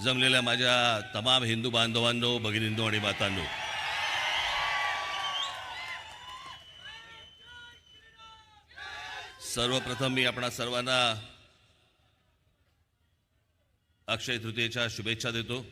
जमलेल्या माझ्या तमाम हिंदू बांधवांनो, भगिनींनो आणि मातांनो, सर्वप्रथम मी आपणा सर्वांना अक्षय तृतीयेच्या शुभेच्छा देतो.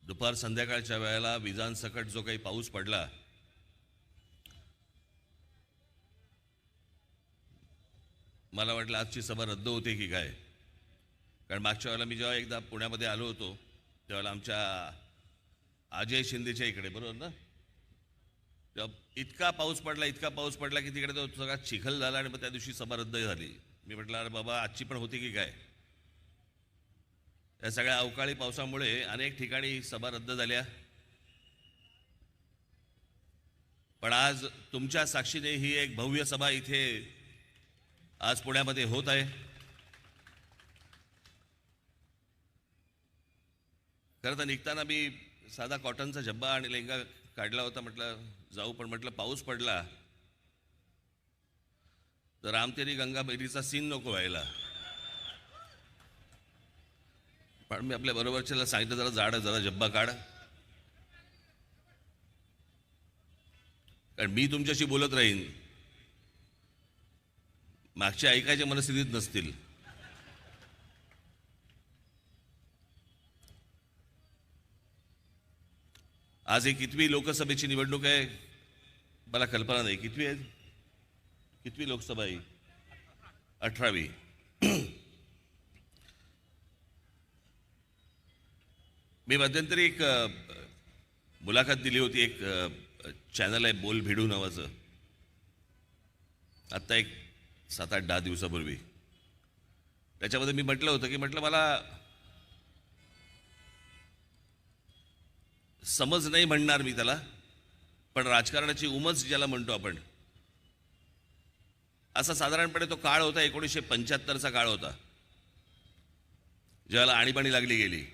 दुपार संध्याकाळच्या वेळेला विजांसकट जो काही पाऊस पडला, मला वाटलं आजची सभा रद्द होते की काय. कारण मागच्या वेळेला मी जेव्हा एकदा पुण्यामध्ये आलो होतो तेव्हा आमच्या अजय शिंदेच्या इकडे, बरोबर ना, तेव्हा इतका पाऊस पडला की तिकडे तो सगळा चिखल झाला आणि मग त्या दिवशी सभा रद्द झाली. मी म्हटलं अरे बाबा आजची पण होती की काय. या सगळ्या अवकाळी पावसामुळे अनेक ठिकाणी सभा रद्द झाल्या. पण आज तुमच्या साक्षीने ही एक भव्य सभा इथे आज पुण्यामध्ये होत आहे. खरं तर निघताना मी साधा कॉटनचा झब्बा आणि लेंगा काढला होता, म्हटलं जाऊ, पण म्हटलं पाऊस पडला तर रामतेरी गंगा बैरीचा सीन नको व्हायला. पण मी आपल्या बरोबरच्याला सांगितलं जरा झब्बा काढ, कारण मी तुमच्याशी बोलत राहीन, मागचे ऐकायच्या मनस्थितीत नसतील. आज ही कितवी लोकसभेची निवडणूक आहे मला कल्पना नाही. कितवी आहे, कितवी लोकसभा आहे? 18वी. मी मध्यंतरी एक मुलाखत दिली होती, एक चॅनल आहे बोल भिडू नावाचं, आत्ता एक 7-8-10 दिवसापूर्वी. त्याच्यामध्ये मी म्हटलं होतं की मला समज नाही म्हणणार मी त्याला, पण राजकारणाची उमज ज्याला म्हणतो आपण, असा साधारणपणे तो काळ होता 1975चा काळ होता, ज्याला आणीबाणी लागली गेली.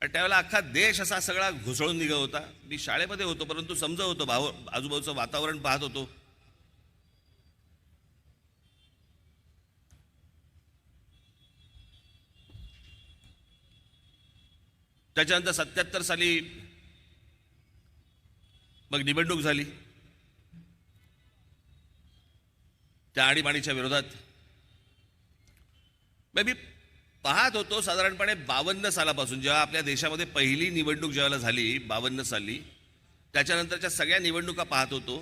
आणि त्यावेळेला अख्खा देश असा सगळा घुसळून निघत होता. मी शाळेमध्ये होतो, परंतु समजत होतो, आजूबाजूचं वातावरण पाहत होतो. त्याच्यानंतर 77 साली मग निवडणूक झाली त्या आणीबाणीच्या विरोधात. मी पाहत होतो साधारणपणे 52 सालापासून, जेव्हा आपल्या देशामध्ये पहिली निवडणूक ज्यावेळेला झाली 52 साली, त्याच्यानंतरच्या सगळ्या निवडणुका पाहत होतो.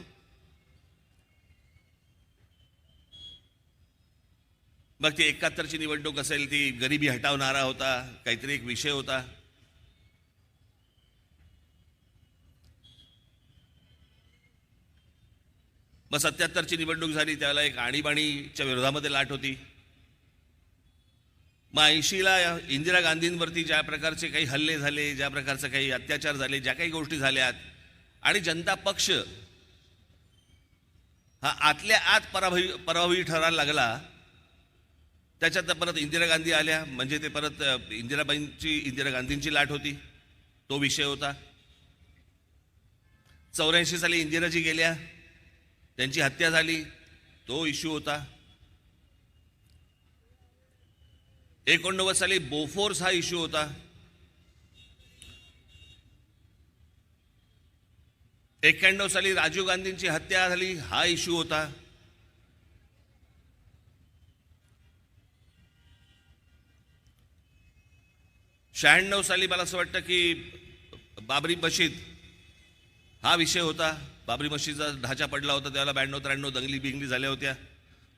मग ती 71ची निवडणूक असेल, ती गरिबी हटवणारा होता, काहीतरी एक विषय होता. मग 77ची निवडणूक झाली, त्यावेळेला एक आणीबाणीच्या विरोधामध्ये लाट होती. मग 80ला इंदिरा गांधींवरती ज्या प्रकारचे काही हल्ले झाले, ज्या प्रकारचे काही अत्याचार झाले, ज्या काही गोष्टी झाल्यात, आणि जनता पक्ष हा आतल्या आत पराभवी ठरायला लागला. त्याच्यात परत इंदिरा गांधी आल्या, म्हणजे ते परत इंदिरा गांधींची लाट होती, तो विषय होता. 84 साली इंदिराजी गेल्या, त्यांची हत्या झाली, तो इश्यू होता. 89 साली बोफोर्स हा इश्यू होता. 91 साली राजीव गांधींची हत्या झाली, हा इश्यू होता. 96 साली मला असं वाटतं की बाबरी मशीद हा विषय होता. बाबरी मशीदचा ढाचा पडला होता त्यावेळेला 92-93 दंगली बिंगली झाल्या होत्या,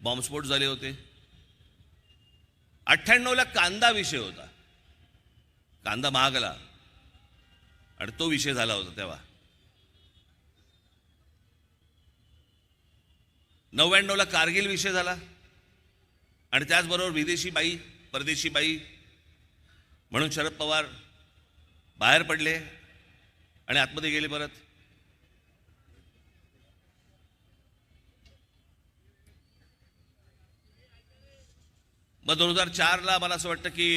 बॉम्बस्फोट झाले होते. 98ला कांदा विषय होता, कांदा महागला आणि तो विषय झाला होता तेव्हा. 99ला कारगिल विषय झाला आणि त्याचबरोबर विदेशी बाई, परदेशी बाई म्हणून शरद पवार बाहेर पडले आणि आतमध्ये गेले परत. मग 2004ला मला असं वाटतं की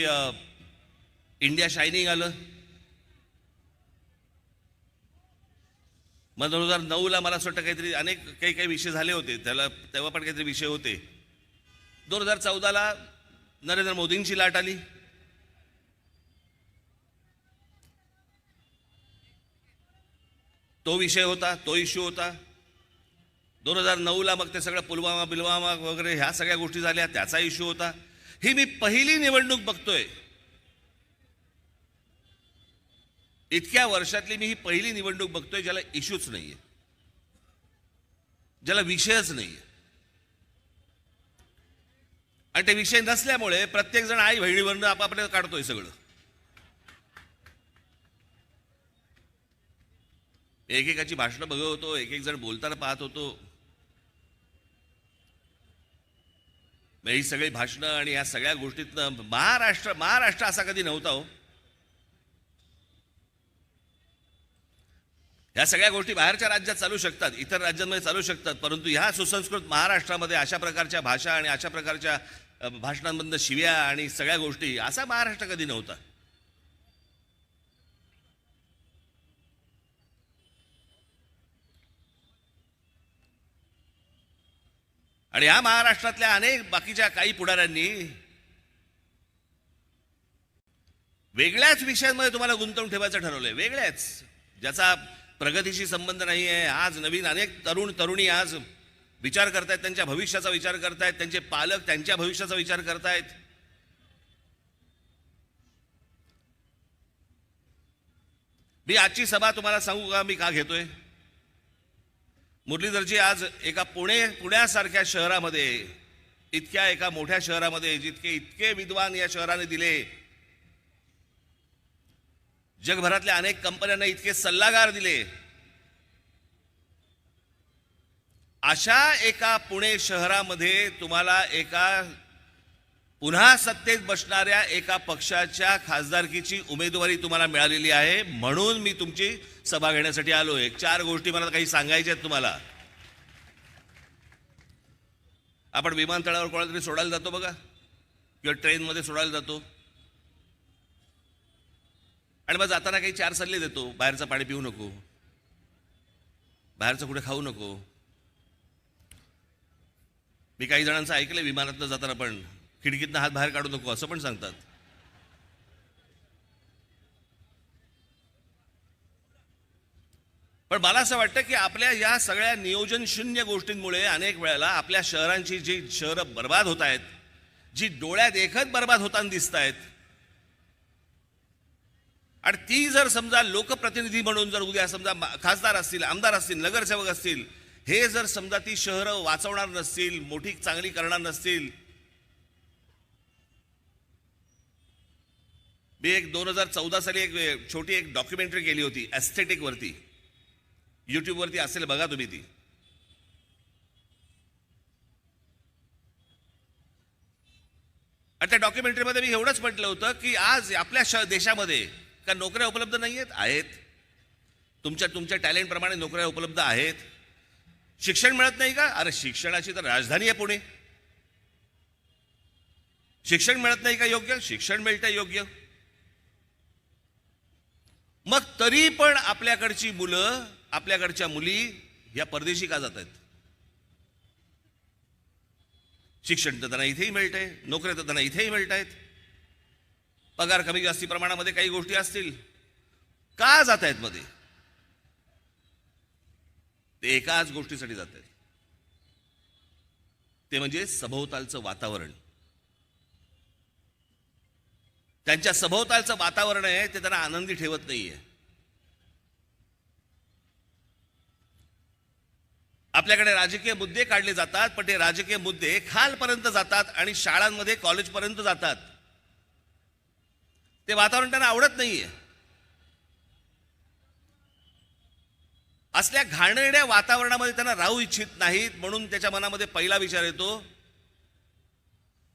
इंडिया शायनिंग आलं. मग 2009ला मला असं वाटतं काहीतरी अनेक काही काही विषय झाले होते, त्याला तेव्हा पण काहीतरी विषय होते. 2014ला नरेंद्र मोदींची लाट आली. तो विषय होता, तो इश्यू होता. 2009ला मग ते सगळं पुलवामा बिलवामा वगैरे ह्या सगळ्या गोष्टी झाल्या, त्याचा इश्यू होता. ही मी पहिली निवडणूक बघतोय, इतक्या वर्षातली मी ही पहिली निवडणूक बघतोय ज्याला इश्यूच नाहीये, ज्याला विषयच नाहीये. आणि ते विषय नसल्यामुळे प्रत्येक जण आई बहिणीवरनं आपापल्या काढतोय सगळं. एकेकाची भाषणं बघत होतो, एक एक जण बोलताना पाहत होतो. ही सगळी भाषणं आणि या सगळ्या गोष्टीतनं महाराष्ट्र असा कधी नव्हता हो. या सगळ्या गोष्टी बाहेरच्या राज्यात चालू शकतात, इतर राज्यांमध्ये चालू शकतात, परंतु ह्या सुसंस्कृत महाराष्ट्रामध्ये अशा प्रकारच्या भाषा आणि अशा प्रकारच्या भाषणांमधनं शिव्या आणि सगळ्या गोष्टी, असा महाराष्ट्र कधी नव्हता. आणि या महाराष्ट्रातल्या अनेक बाकीच्या काही पुढाऱ्यांनी वेगळ्याच विषयांमध्ये तुम्हाला गुंतवून ठेवायचं ठरवलंय, वेगळ्याच, ज्याचा प्रगतीशी संबंध नाही आहे. आज नवीन अनेक तरुणी आज विचार करतायत, त्यांच्या भविष्याचा विचार करतायत, त्यांचे पालक त्यांच्या भविष्याचा विचार करतायत. मी आजची सभा तुम्हाला सांगू का मी का घेतोय? मुरलीधरजी आज एका पुण्यासारख्या शहरामध्ये, इतक्या एका मोठ्या शहरामध्ये, इतके विद्वान या शहराने दिले, जगभरातल्या अनेक कंपन्यांना इतके सल्लागार दिले, अशा एका पुणे शहरामध्ये तुम्हाला एका पुन्हा सत्तेत बसणाऱ्या एका पक्षाच्या खासदारकीची उमेदवारी तुम्हाला मिळालेली आहे. म्हणून मी तुमची सभा घेण्यासाठी आलोय. 4 गोष्टी मला काही सांगायच्या आहेत तुम्हाला. आपण विमानतळावर कोणाला तरी सोडायला जातो बघा, किंवा ट्रेनमध्ये सोडायला जातो, आणि मग जाताना काही 4 सल्ले देतो. बाहेरचं पाणी पिऊ नको, बाहेरचं कुठे खाऊ नको. मी काही जणांचं ऐकलंय, विमानातनं जाताना पण खिडकीतनं हात बाहेर काढू नको असं पण सांगतात. पण मला असं वाटतं की आपल्या या सगळ्या नियोजन शून्य गोष्टींमुळे अनेक वेळेला आपल्या शहरांची जी शहरं बर्बाद होत आहेत, जी डोळ्यात देखत बर्बाद होताना दिसत आहेत, आणि ती जर समजा लोकप्रतिनिधी म्हणून जर उद्या समजा खासदार असतील, आमदार असतील, नगरसेवक असतील, हे जर समजा ती शहरं वाचवणार नसतील, मोठी चांगली करणार नसतील. मी 2014 साली एक छोटी डॉक्युमेंटरी केली होती एस्थेटिक वरती, युट्यूबवरती असेल बघा तुम्ही ती. आणि त्या डॉक्युमेंटरीमध्ये मी एवढंच म्हटलं होतं की आज आपल्या देशामध्ये का नोकऱ्या उपलब्ध नाही आहेत? तुमच्या टॅलेंट प्रमाणे नोकऱ्या उपलब्ध आहेत. शिक्षण मिळत नाही का? अरे शिक्षणाची तर राजधानी आहे पुणे. शिक्षण मिळत नाही का योग्य? शिक्षण मिळतंय योग्य. मग तरी पण आपल्याकडची मुलं, आपल्याकडच्या मुली या परदेशी का जात आहेत? शिक्षण तर त्यांना इथेही मिळतंय, नोकऱ्या तर त्यांना इथेही मिळत आहेत, पगार कमी जास्ती प्रमाणामध्ये काही गोष्टी असतील, का जात आहेत मध्ये? ते एकाच गोष्टीसाठी जात आहेत, ते म्हणजे सभोवतालचं वातावरण. त्यांच्या सभोवतालचं वातावरण आहे ते त्यांना आनंदी ठेवत नाहीये. आपल्याकडे राजकीय मुद्दे काढले जातात, पण ते राजकीय मुद्दे खालपर्यंत जातात आणि शाळांमध्ये कॉलेजपर्यंत जातात. ते वातावरण त्यांना आवडत नाहीये. असल्या घाणेरड्या वातावरणामध्ये त्यांना राहू इच्छित नाहीत. म्हणून त्याच्या मनामध्ये पहिला विचार येतो,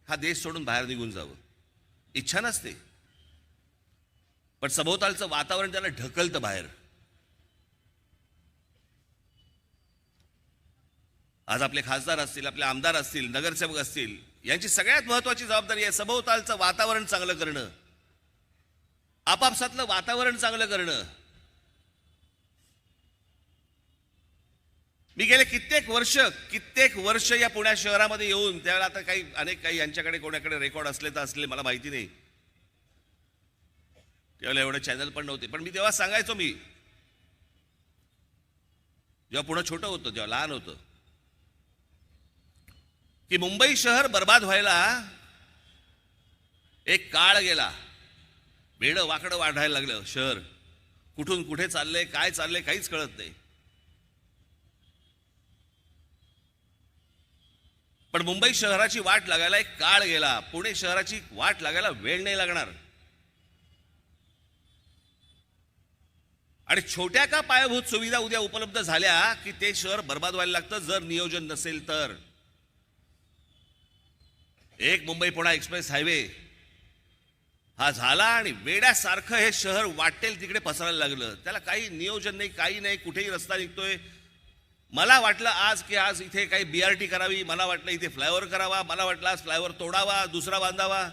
हा देश सोडून बाहेर निघून जावं. इच्छा नसते, पण सभोवतालचं वातावरण त्याला ढकलतं बाहेर. आज आपले खासदार असतील, आपले आमदार असतील, नगरसेवक असतील, यांची सगळ्यात महत्त्वाची जबाबदारी आहे सभोवतालचं वातावरण चांगलं करणं, आपापसातलं वातावरण चांगलं करणं. मी गेले कित्येक वर्ष या पुण्या शहरामध्ये येऊन, त्यावेळेला आता काही यांच्याकडे कोणाकडे रेकॉर्ड असले तर असले मला माहिती नाही, त्यावेळेला एवढे चॅनल पण नव्हते. पण मी तेव्हा सांगायचो, मी जेव्हा पुणे छोटं होतं, जेव्हा लहान होतं, की मुंबई शहर बर्बाद व्हायला एक काळ गेला. वेडं वाकडं वाढायला लागलं शहर. कुठून कुठे चाललंय, काय चाललंय काहीच कळत नाही. पण मुंबई शहराची वाट लागायला एक काळ गेला. पुणे शहराची वाट लागायला वेळ नाही लागणार. आणि छोट्या का पायाभूत सुविधा उद्या उपलब्ध झाल्या की ते शहर बर्बाद व्हायला लागतं, जर नियोजन नसेल तर. एक मुंबई पुणे एक्सप्रेस हायवे हा झाला आणि वेड्यासारखं हे शहर वाटेल तिकडे पसरायला लागलं. त्याला काही नियोजन नाही, काही नाही. कुठेही रस्ता निघतोय. मला वाटलं आज इथे काही BRT करावी, मला वाटलं इथे फ्लायओव्हर करावा, मला वाटलं आज फ्लायओव्हर तोडावा, दुसरा बांधावा.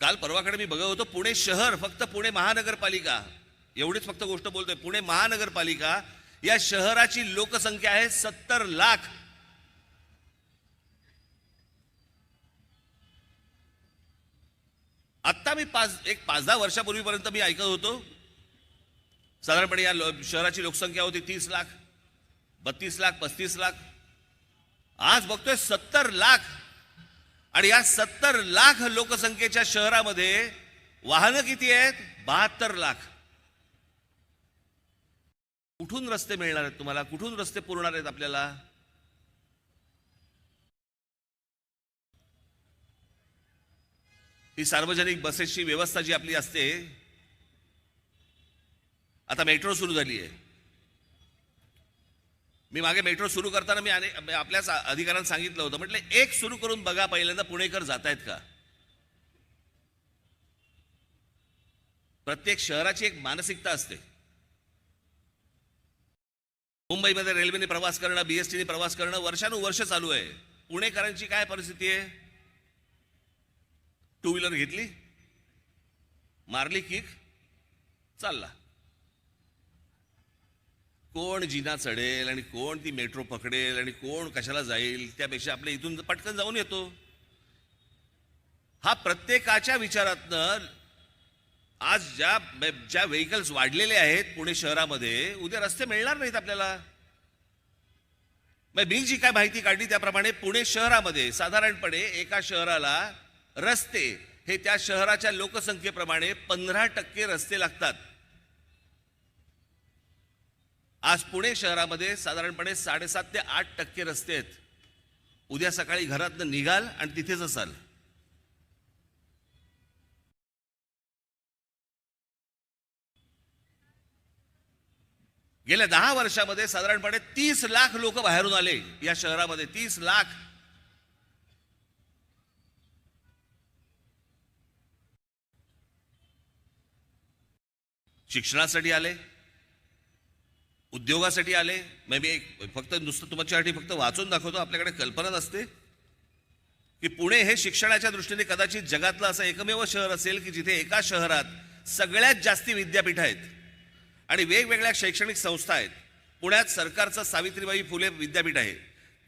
काल परवाकडे मी बघत होतो, पुणे शहर, फक्त पुणे महानगरपालिका, एवढीच फक्त गोष्ट बोलतोय, पुणे महानगरपालिका या शहराची लोकसंख्या आहे 70 लाख. आत्ता मी 5-10 वर्षापूर्वीपर्यंत मी ऐकत होतो साधारणपणे या शहराची लोकसंख्या होती 30 लाख, 32 लाख, 35 लाख. आज बघतोय 70 लाख. आणि या 70 लाख लोकसंख्येच्या शहरामध्ये वाहनं किती आहेत? 72 लाख. कुठून रस्ते मिळणार आहेत तुम्हाला? कुठून रस्ते पुरणार आहेत आपल्याला? ही सार्वजनिक बसेसची व्यवस्था जी आपली असते, आता मेट्रो सुरू झाली आहे. मी मागे मेट्रो सुरू करताना मी आपल्याच अधिकाऱ्यांना सांगितलं होतं, म्हटलं एक सुरू करून बघा पहिल्यांदा पुणेकर जात आहेत का. प्रत्येक शहराची एक मानसिकता असते. मुंबईमध्ये रेल्वेने प्रवास करणं, BSTने प्रवास करणं वर्षानुवर्ष चालू आहे. पुणेकरांची काय परिस्थिती आहे? टू व्हीलर घेतली, मारली किक, चालला. कोण जिना चढेल आणि कोण ती मेट्रो पकडेल आणि कोण कशाला जाईल, त्यापेक्षा आपल्या इथून पटकन जाऊन येतो. हा प्रत्येकाच्या विचारातनं आज ज्या व्हेकल्स वाढलेले आहेत पुणे शहरामध्ये, उद्या रस्ते मिळणार नाहीत आपल्याला. मी जी काय माहिती काढली त्याप्रमाणे पुणे शहरामध्ये साधारणपणे एका शहराला रस्ते हे त्या शहराच्या लोकसंख्येप्रमाणे 15% रस्ते लागतात. आज पुणे शहरामध्ये साधारणपणे 7.5 ते 8% रस्ते आहेत. उद्या सकाळी घरातनं निघाल आणि तिथेच असाल. गेल्या 10 वर्षामध्ये साधारणपणे 30 लाख लोक बाहेरून आले या शहरामध्ये. 30 लाख. शिक्षणासाठी आले, उद्योगासाठी आले. मी फक्त नुसतं तुमच्यासाठी फक्त वाचून दाखवतो, आपल्याकडे कल्पना नसते की पुणे हे शिक्षणाच्या दृष्टीने कदाचित जगातलं असं एकमेव शहर असेल की जिथे एका शहरात सगळ्यात जास्ती विद्यापीठ आहेत आणि वेगवेगळ्या शैक्षणिक संस्था आहेत. पुण्यात सरकारचं सावित्रीबाई फुले विद्यापीठ आहे.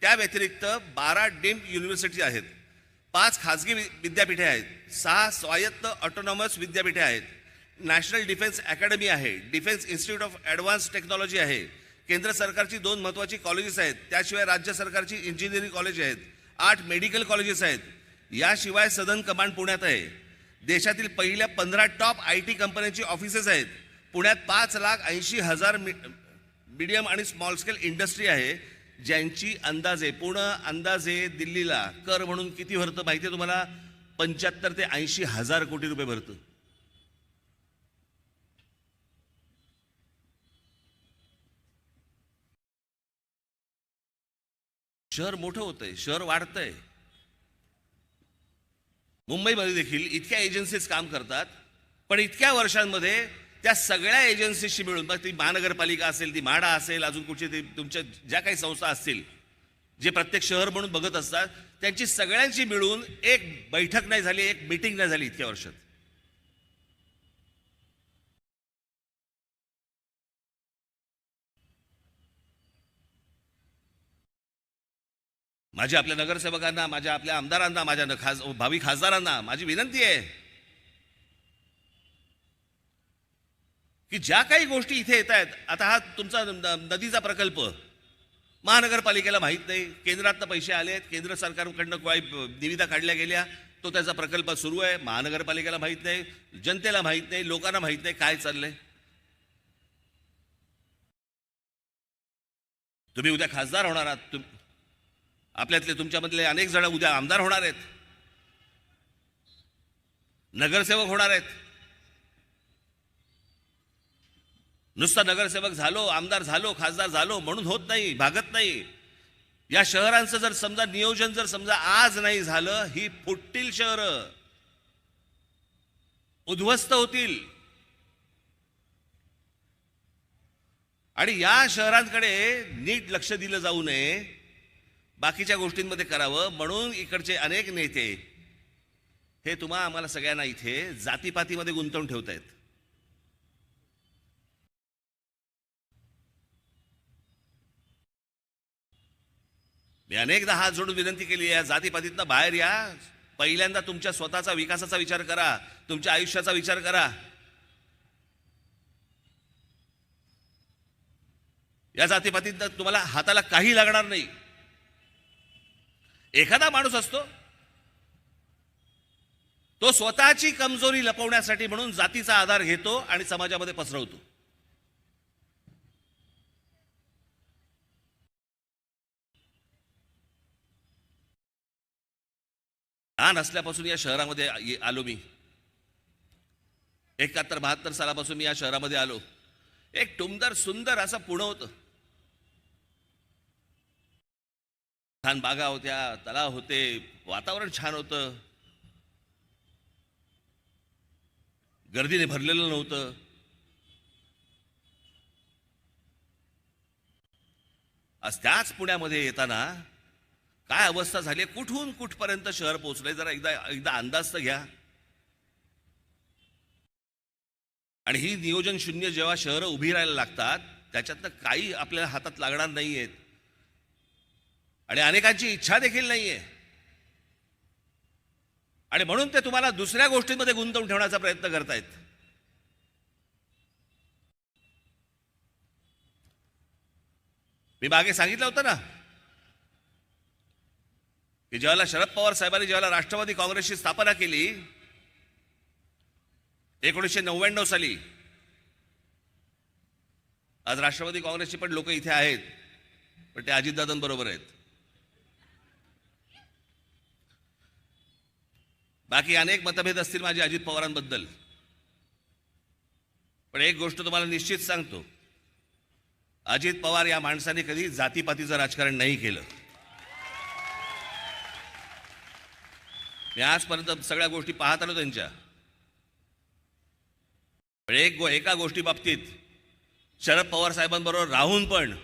त्या व्यतिरिक्त 12 डीम्ड युनिव्हर्सिटी आहेत, 5 खाजगी विद्यापीठे आहेत, 6 स्वायत्त ऑटोनॉमस विद्यापीठे आहेत, नॅशनल डिफेन्स अकॅडमी आहे, defence institute of advance technology आहे, केंद्र सरकारची 2 महत्त्वाची कॉलेजेस आहेत, त्याशिवाय राज्य सरकारची इंजिनिअरिंग कॉलेज आहेत, 8 मेडिकल कॉलेजेस आहेत. याशिवाय सदन कमांड पुण्यात आहे. देशातील पहिल्या 15 टॉप IT कंपन्यांची ऑफिसेस आहेत. पुण्यात 5,80,000 मीडियम आणि स्मॉल स्केल इंडस्ट्री आहे, ज्यांची अंदाजे दिल्लीला कर म्हणून किती भरतं माहिती आहे तुम्हाला? 75 ते 80 हजार कोटी रुपये भरतं. शहर मोठं होतंय, शहर वाढतंय. मुंबईमध्ये देखील इतक्या एजन्सीज काम करतात, पण इतक्या वर्षांमध्ये त्या सगळ्या एजन्सीशी मिळून, मग ती महानगरपालिका असेल, ती म्हाडा असेल, अजून कुठची ती तुमच्या ज्या काही संस्था असतील जे प्रत्येक शहर म्हणून बघत असतात, त्यांची सगळ्यांची मिळून एक बैठक नाही झाली, एक मीटिंग नाही झाली इतक्या वर्षात. माझ्या आपल्या नगरसेवकांना, माझ्या आपल्या आमदारांना, माझ्या भावी खासदारांना माझी विनंती आहे की ज्या काही गोष्टी इथे येत आहेत, आता हा तुमचा नदीचा प्रकल्प महानगरपालिकेला माहीत नाही, केंद्रातनं पैसे आले आहेत, केंद्र सरकारकडनं काही निविदा काढल्या गेल्या, तो त्याचा प्रकल्प सुरू आहे, महानगरपालिकेला माहीत नाही, जनतेला माहीत नाही, लोकांना माहीत नाही काय चाललंय. तुम्ही उद्या खासदार होणार आहात, आपल्यातले तुमच्यामधले अनेक जण उद्या आमदार होणार आहेत, नगरसेवक होणार आहेत. नुसता नगरसेवक झालो, आमदार झालो, खासदार झालो म्हणून होत नाही, भागत नाही. या शहरांचं जर समजा नियोजन जर समजा आज नाही झालं, ही फुटतील शहरं, उद्ध्वस्त होतील. आणि या शहरांकडे नीट लक्ष दिलं जाऊ नये, बाकीच्या गोष्टींमध्ये करावं म्हणून इकडचे अनेक नेते हे तुम्हा आम्हाला सगळ्यांना इथे जातीपातीमध्ये गुंतवून ठेवतायत. मी अनेकदा हात जोडून विनंती केली आहे, जातीपातीतनं बाहेर या, पहिल्यांदा तुमच्या स्वतःचा विकासाचा विचार करा, तुमच्या आयुष्याचा विचार करा. या जातीपातीतनं तुम्हाला हाताला काही लागणार नाही. एखादा माणूस असतो तो स्वतःची कमजोरी लपवण्यासाठी म्हणून जातीचा आधार घेतो आणि समाजामध्ये पसरवतो. लहान असल्यापासून या शहरामध्ये आलो मी, 71-72 सालापासून मी या शहरामध्ये आलो. एक टुमदार सुंदर असं पुणे होतं, छान बागा होत्या, तलाव होते, वातावरण छान होतं, गर्दीने भरलेलं नव्हतं. आज त्याच पुण्यामध्ये येताना काय अवस्था झाली, कुठून कुठपर्यंत शहर पोहोचलंय, जरा एकदा अंदाज तर घ्या. आणि ही नियोजन शून्य जेव्हा शहरं उभी राहायला लागतात, त्याच्यातनं काही आपल्याला हातात लागणार नाहीयेत आणि अनेकांची इच्छा देखील नाहीये. आणि म्हणून ते तुम्हाला दुसऱ्या गोष्टींमध्ये गुंतवून ठेवण्याचा प्रयत्न करतायत. मी मागे सांगितलं होतं ना की ज्यावेळेला शरद पवार साहेबांनी ज्यावेळेला राष्ट्रवादी काँग्रेसची स्थापना केली 1999 साली, आज राष्ट्रवादी काँग्रेसचे पण लोक इथे आहेत, पण ते अजितदादांबरोबर आहेत. बाकी अनेक मतभेद असतील माझे अजित पवारांबद्दल, पण एक गोष्ट तुम्हाला निश्चित सांगतो, अजित पवार या माणसाने कधी जातीपातीचं राजकारण नाही केलं. मी आजपर्यंत सगळ्या गोष्टी पाहत आलो त्यांच्या, पण एका गोष्टी बाबतीत शरद पवार साहेबांबरोबर राहून पण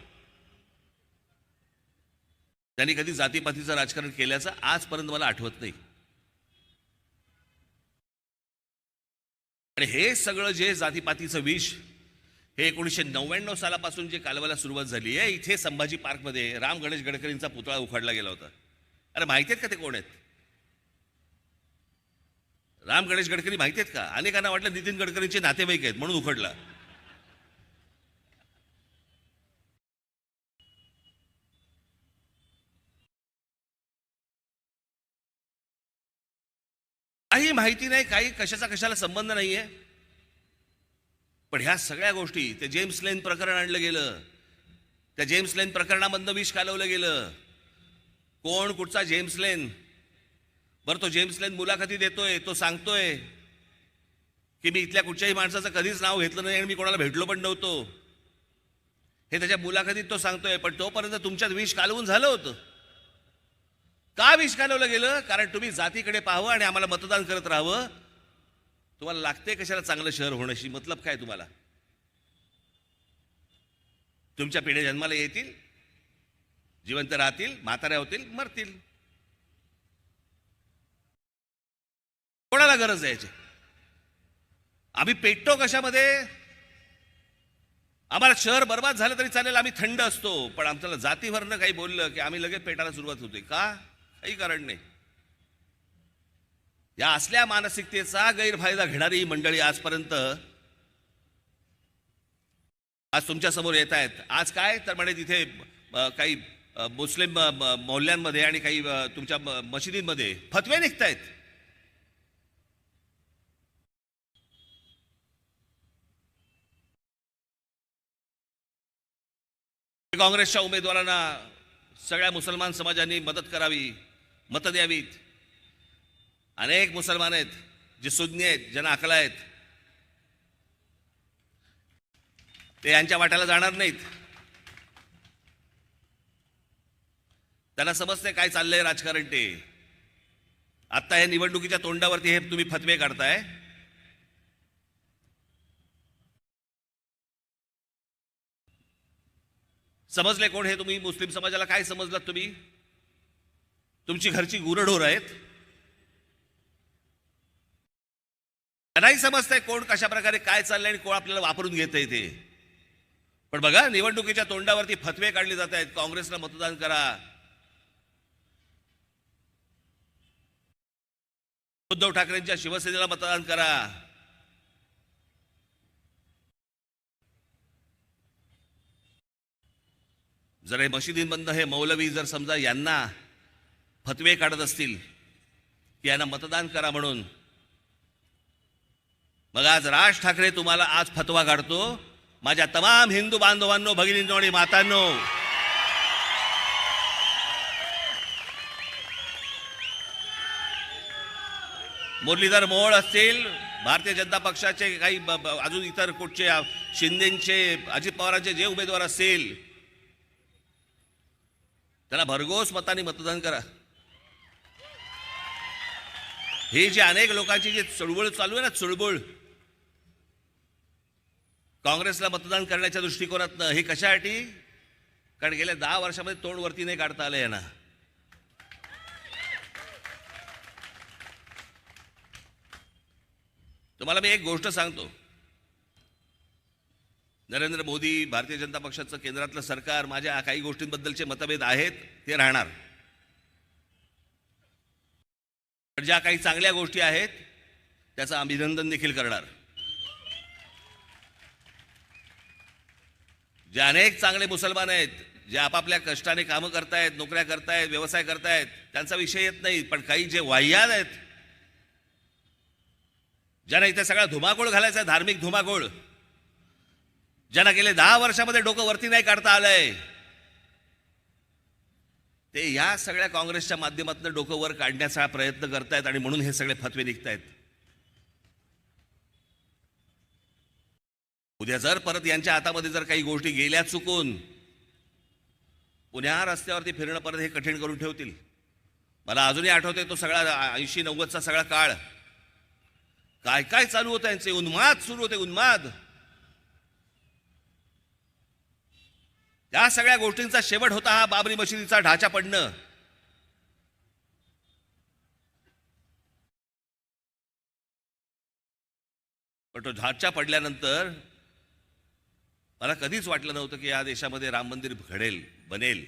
त्यांनी कधी जातीपातीचं राजकारण केल्याचं आजपर्यंत मला आठवत नाही. आणि हे सगळं जे जातीपातीचं विष हे 1999 सालापासून जे कालवायला सुरुवात झाली आहे, इथे संभाजी पार्कमध्ये राम गणेश गडकरींचा पुतळा उखाडला गेला होता. अरे माहिती आहेत का ते कोण आहेत? राम गणेश गडकरी माहिती आहेत का? अनेकांना वाटलं नितीन गडकरींचे नातेवाईक आहेत म्हणून उखडला. काही माहिती नाही, काही कशाला संबंध नाहीये. पण ह्या सगळ्या गोष्टी, ते जेम्स लेन प्रकरण आणलं गेलं, त्या जेम्स लेन प्रकरणामधनं विष कालवलं गेलं. कोण कुठचा जेम्स लेन? बरं, तो जेम्स लेन मुलाखती देतोय, तो सांगतोय की मी इथल्या कुठच्याही माणसाचं कधीच नाव घेतलं नाही आणि मी कोणाला भेटलो पण नव्हतो, हे त्याच्या मुलाखतीत तो सांगतोय. पण तोपर्यंत तुमच्यात विष कालवून झालं होतं. का विष कालवलं गेलं? कारण तुम्ही जातीकडे पाहावं आणि आम्हाला मतदान करत राहावं तुम्हाला लागते कशाला चांगलं शहर होण्याशी मतलब काय तुम्हाला? तुमच्या पिढ्या जन्माला येतील, जिवंत राहतील, म्हाताऱ्या होतील, मरतील. कोणाला गरज आहे याची? आम्ही पेटतो कशामध्ये? आम्हाला शहर बर्बाद झालं तरी चालेल, आम्ही थंड असतो, पण आमच्याला जातीवरनं काही बोललं की आम्ही लगेच पेटायला सुरुवात होते. का? काही कारण नाही. या असल्या मानसिकतेचा गैरफायदा घेणारी मंडळी आजपर्यंत आज तुमच्या समोर येत आहेत. आज काय तर म्हणे तिथे काही मुस्लिम मोहल्ल्यांमध्ये आणि काही तुमच्या मशिदींमध्ये फतवे निघतायत. काँग्रेसच्या उमेदवारांना सगळ्या मुसलमान समाजांनी मदत करावी, मतं द्यावीत. अनेक मुसलमान आहेत जे सुज्ञ आहेत, ज्यांना अकल आहेत, ते यांच्या वाट्याला जाणार नाहीत. त्यांना समजते काय चाललंय राजकारण. ते आत्ता हे निवडणुकीच्या तोंडावरती हे तुम्ही फतवे काढताय. समजले कोण हे तुम्ही? मुस्लिम समाजाला काय समजलात तुम्ही? तुमची घरची गुरढोर आहेत. नाही समजतंय कोण कशा प्रकारे काय चाललंय आणि कोण आपल्याला वापरून घेतंय ते. पण बघा, निवडणुकीच्या तोंडावरती फतवे काढले जात आहेत. काँग्रेसला मतदान करा, उद्धव ठाकरेंच्या शिवसेनेला मतदान करा. जर हे मशिदींमधनं हे मौलवी जर समजा यांना फतवे काढत असतील की यांना मतदान करा म्हणून, मग आज राज ठाकरे तुम्हाला आज फतवा काढतो. माझ्या तमाम हिंदू बांधवांनो, भगिनींनो आणि मातांनो, मुरलीधर मोहोळ असतील, भारतीय जनता पक्षाचे काही अजून इतर कुठचे शिंदेचे, अजित पवारांचे जे उमेदवार असतील, त्यांना भरघोस मतांनी मतदान करा. ही जी अनेक लोकांची जी चळवळ चालू आहे ना, चळवळ काँग्रेसला मतदान करण्याच्या दृष्टिकोनातनं, हे कशासाठी? कारण गेल्या 10 वर्षामध्ये तोंड वरती नाही काढता आलं यांना. तुम्हाला मी एक गोष्ट सांगतो, नरेंद्र मोदी, भारतीय जनता पक्षाचं केंद्रातलं सरकार, माझ्या काही गोष्टींबद्दलचे मतभेद आहेत, ते राहणार. पण ज्या काही चांगल्या गोष्टी आहेत त्याचं अभिनंदन देखील करणार. जे अनेक चांगले मुसलमान आहेत, जे आपापल्या कष्टाने कामं करतायत, नोकऱ्या करतायत, व्यवसाय करतायत, त्यांचा विषय येत नाही. पण काही जे वाह्यात आहेत, ज्यांना इथे सगळा धुमाकूळ घालायचा, धार्मिक धुमाकूळ, ज्यांना गेले 10 वर्षामध्ये डोकं वरती नाही काढता आलंय, ते या सगळ्या काँग्रेसच्या माध्यमातून डोकं वर काढण्याचा प्रयत्न करतायत आणि म्हणून हे सगळे फतवे निघतायत. उद्या जर परत यांच्या हातामध्ये जर काही गोष्टी गेल्या चुकून, पुण्या रस्त्यावरती फिरणं परत हे कठीण करून ठेवतील. मला अजूनही आठवतंय तो सगळा 80-90चा सगळा काळ, काय काय चालू होतं, यांचे उन्माद सुरू होते, उन्माद. या सगळ्या गोष्टींचा शेवट होता हा बाबरी मशिदीचा ढाचा पडणं. पण तो ढाचा पडल्यानंतर मला कधीच वाटलं नव्हतं की या देशामध्ये राम मंदिर घडेल, बनेल.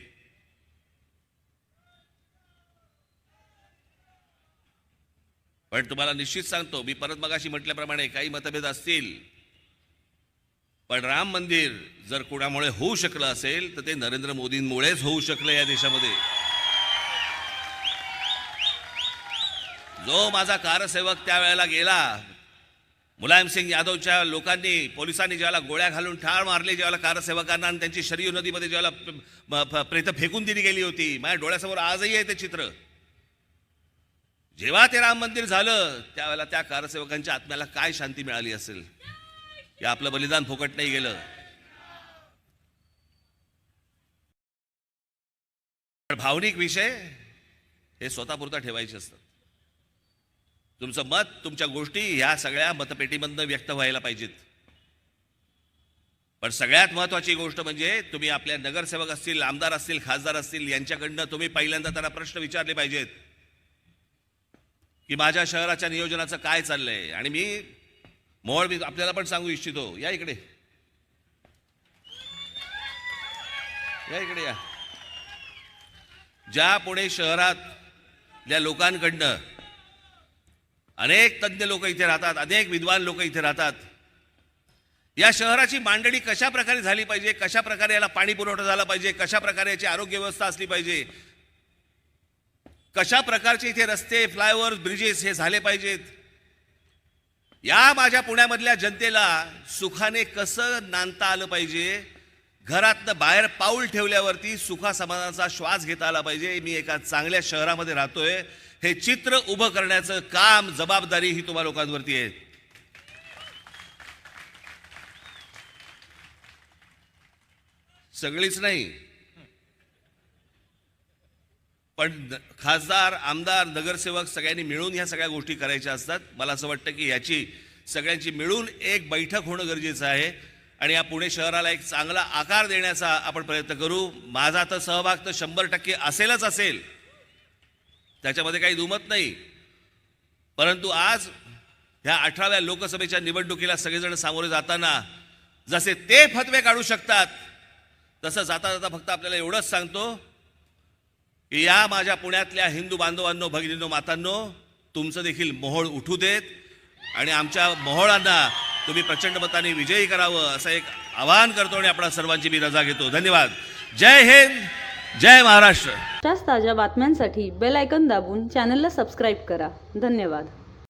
पण तुम्हाला निश्चित सांगतो, मी परत मगाशी म्हटल्याप्रमाणे काही मतभेद असतील, पण राम मंदिर जर कोणामुळे होऊ शकलं असेल तर ते नरेंद्र मोदींमुळेच होऊ शकलं या देशामध्ये. जो माझा कारसेवक त्यावेळेला गेला, मुलायम सिंग यादवच्या लोकांनी, पोलिसांनी ज्याला गोळ्या घालून ठार मारले ज्याला कारसेवकांना, आणि त्यांची शरयू नदीमध्ये ज्याला प्रेत फेकून दिली गेली होती, माझ्या डोळ्यासमोर आजही आहे ते चित्र. जेव्हा ते राम मंदिर झालं त्यावेळेला त्या कारसेवकांच्या आत्म्याला काय शांती मिळाली असेल की आपलं बलिदान फुकट नाही गेलं. भावनिक विषय हे स्वतःपुरता ठेवायचे असतात. तुमचं मत, तुमच्या गोष्टी ह्या सगळ्या मतपेटीमधनं व्यक्त व्हायला पाहिजेत. पण सगळ्यात महत्त्वाची गोष्ट म्हणजे तुम्ही आपल्या नगरसेवक असतील, आमदार असतील, खासदार असतील, यांच्याकडनं तुम्ही पहिल्यांदा त्यांना प्रश्न विचारले पाहिजेत की माझ्या शहराच्या नियोजनाचं काय चाललंय. आणि मी आपल्याला पण सांगू इच्छितो, या इकडे या. ज्या पुणे शहरातल्या लोकांकडनं अनेक तज्ज्ञ लोक इथे राहतात, अनेक विद्वान लोक इथे राहतात, या शहराची मांडणी कशा प्रकारे झाली पाहिजे, कशा प्रकारे याला पाणी पुरवठा झाला पाहिजे, कशा प्रकारे याची आरोग्य व्यवस्था असली पाहिजे, कशा प्रकारचे इथे रस्ते, फ्लायओव्हर, ब्रिजेस हे झाले पाहिजेत, या माझ्या पुण्यामधल्या जनतेला सुखाने कसं नांदता आलं पाहिजे, घरातनं बाहेर पाऊल ठेवल्यावरती सुखासमाधानाचा श्वास घेता आला पाहिजे. मी एका चांगल्या शहरामध्ये राहतोय, हे चित्र उभं करण्याचं काम, जबाबदारी ही तुम्हा लोकांवरती आहे. सगळीच नाही, पण खासदार, आमदार, नगरसेवक सगळ्यांनी मिळून ह्या सगळ्या गोष्टी करायच्या असतात. मला असं वाटतं की याची सगळ्यांची मिळून एक बैठक होणं गरजेचं आहे आणि या पुणे शहराला एक चांगला आकार देण्याचा आपण प्रयत्न करू. माझा तर सहभाग तर 100% असेल, त्याच्यामध्ये काही दुमत नाही. परंतु आज ह्या 18व्या लोकसभेच्या निवडणुकीला सगळेजण सामोरे जाताना जसे ते फतवे काढू शकतात, तसं जाता जाता फक्त आपल्याला एवढंच सांगतो की या माझ्या पुण्यातल्या हिंदू बांधवांनो, भगिनींनो, मातांनो, तुमचं देखील मोहोळ उठू देत आणि आमच्या मोहोळांना तुम्ही प्रचंड मताने विजयी करावं असं एक आवाहन करतो आणि आपणा सर्वांची मी रजा घेतो. धन्यवाद. जय हिंद, जय महाराष्ट्र. ताज्या बातम्यांसाठी बेल आयकॉन दाबून चॅनलला सबस्क्राईब करा. धन्यवाद.